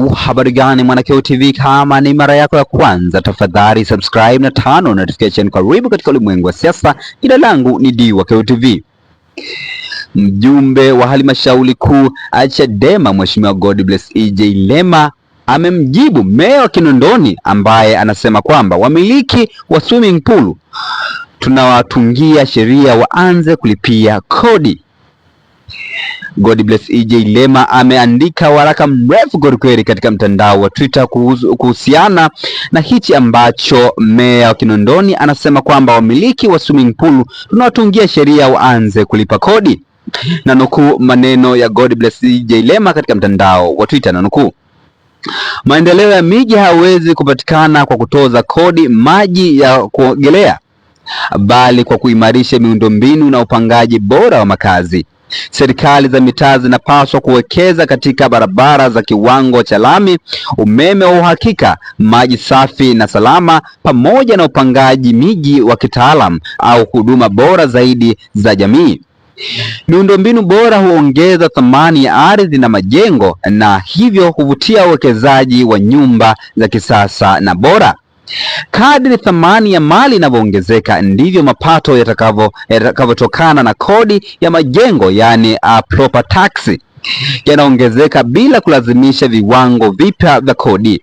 Habari gani Mwanakeo TV, kama ni mara yako ya kwanza tafadhali subscribe na turn notification. Karibu katika ulimwengu wa siasa. Jina langu ni Dwakeo TV. Mjumbe wa halmashauri kuu Chadema Mheshimiwa Godbless E.J. Lema amemjibu meya wa Kinondoni ambaye anasema kwamba wamiliki wa swimming pool tunawatungia sheria waanze kulipia kodi. Godbless E.J. Lema ameandika waraka mrefu kweli katika mtandao wa Twitter kuhusiana na hichi ambacho meya wa Kinondoni anasema kwamba wamiliki wa swimming pool tunawatungia sheria waanze kulipa kodi. Na nukuu maneno ya Godbless E.J. Lema katika mtandao wa Twitter, na nukuu: maendeleo ya miji hawezi kupatikana kwa kutoza kodi maji ya kuogelea, bali kwa kuimarisha miundombinu na upangaji bora wa makazi. Serikali za mitaa zinapaswa kuwekeza katika barabara za kiwango cha lami, umeme wa uhakika, maji safi na salama, pamoja na upangaji miji wa kitaalam au huduma bora zaidi za jamii. Miundombinu bora huongeza thamani ya ardhi na majengo, na hivyo huvutia uwekezaji wa nyumba za kisasa na bora. Kadri thamani ya mali inavyoongezeka ndivyo mapato yatakavyotokana na kodi ya majengo, yani proper tax, yanaongezeka bila kulazimisha viwango vipya vya kodi.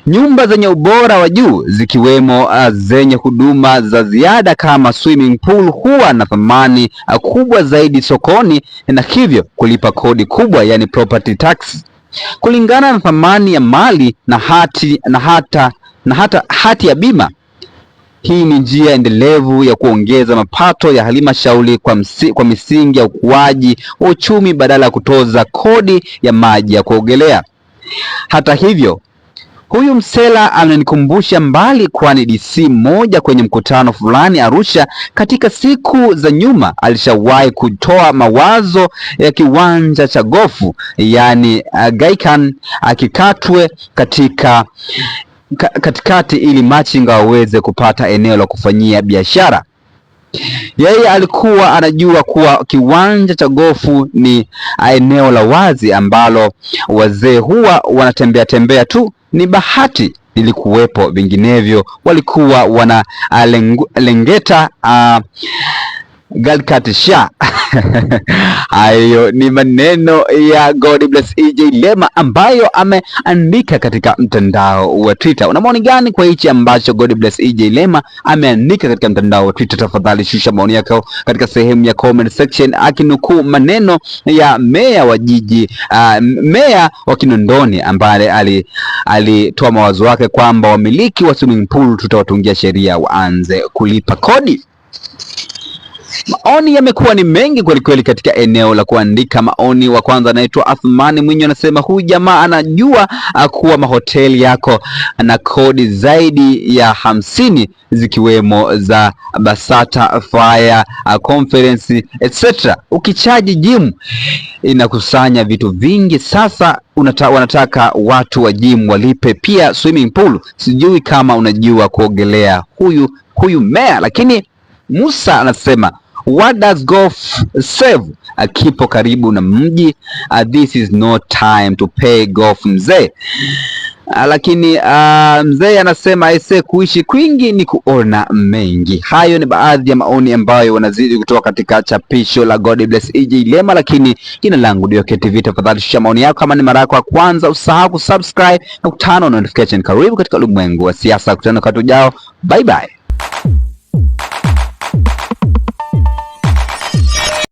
Nyumba zenye ubora wa juu zikiwemo zenye huduma za ziada kama swimming pool huwa na thamani kubwa zaidi sokoni, na hivyo kulipa kodi kubwa, yani property tax, kulingana na thamani ya mali na hata hati ya bima. Hii ni njia endelevu ya kuongeza mapato ya halmashauri kwa misingi ya ukuaji wa uchumi badala ya kutoza kodi ya maji ya kuogelea. Hata hivyo, huyu msela ananikumbusha mbali, kwani DC mmoja kwenye mkutano fulani Arusha katika siku za nyuma alishawahi kutoa mawazo ya kiwanja cha gofu, yani Gaikan, akikatwe katikati ili machinga waweze kupata eneo la kufanyia biashara. Yeye alikuwa anajua kuwa kiwanja cha gofu ni eneo la wazi ambalo wazee huwa wanatembea tembea tu. Ni bahati ilikuwepo, vinginevyo walikuwa wana lengeta galkatisha. Hayo ni maneno ya Godbless E.J. Lema ambayo ameandika katika mtandao wa Twitter. Una maoni gani kwa hichi ambacho Godbless E.J. Lema ameandika katika mtandao wa Twitter? Tafadhali shusha maoni yako katika sehemu ya comment section, akinukuu maneno ya meya wa meya wa Kinondoni ambaye alitoa mawazo yake kwamba wamiliki wa swimming pool tutawatungia sheria waanze kulipa kodi. Maoni yamekuwa ni mengi kweli katika eneo la kuandika maoni. Wa kwanza anaitwa Athmani Mwinyi, anasema huyu jamaa anajua kuwa mahoteli yako na kodi zaidi ya 50 zikiwemo za Basata, Fire, Conference etc. Ukichaji gym inakusanya vitu vingi. Sasa wanataka watu wa gym walipe pia swimming pool. Sijui kama unajua kuogelea huyu meya. Lakini Musa anasema what does golf save? Kipo karibu na mji. This is no time to pay golf mzee. Lakini mzee anasema aise, kuishi kwingi ni kuona mengi. Hayo ni baadhi ya maoni ambayo wanazidi kutoka katika chapisho la Godbless E.J. Lema. Lakini jina langu Dwakeo TV, tafadhali shusha maoni yako. Kama ni mara yako ya kwanza, usahau kusubscribe na kutana notification. Karibu katika ulimwengu wa siasa. Kutana wakati ujao. Bye bye.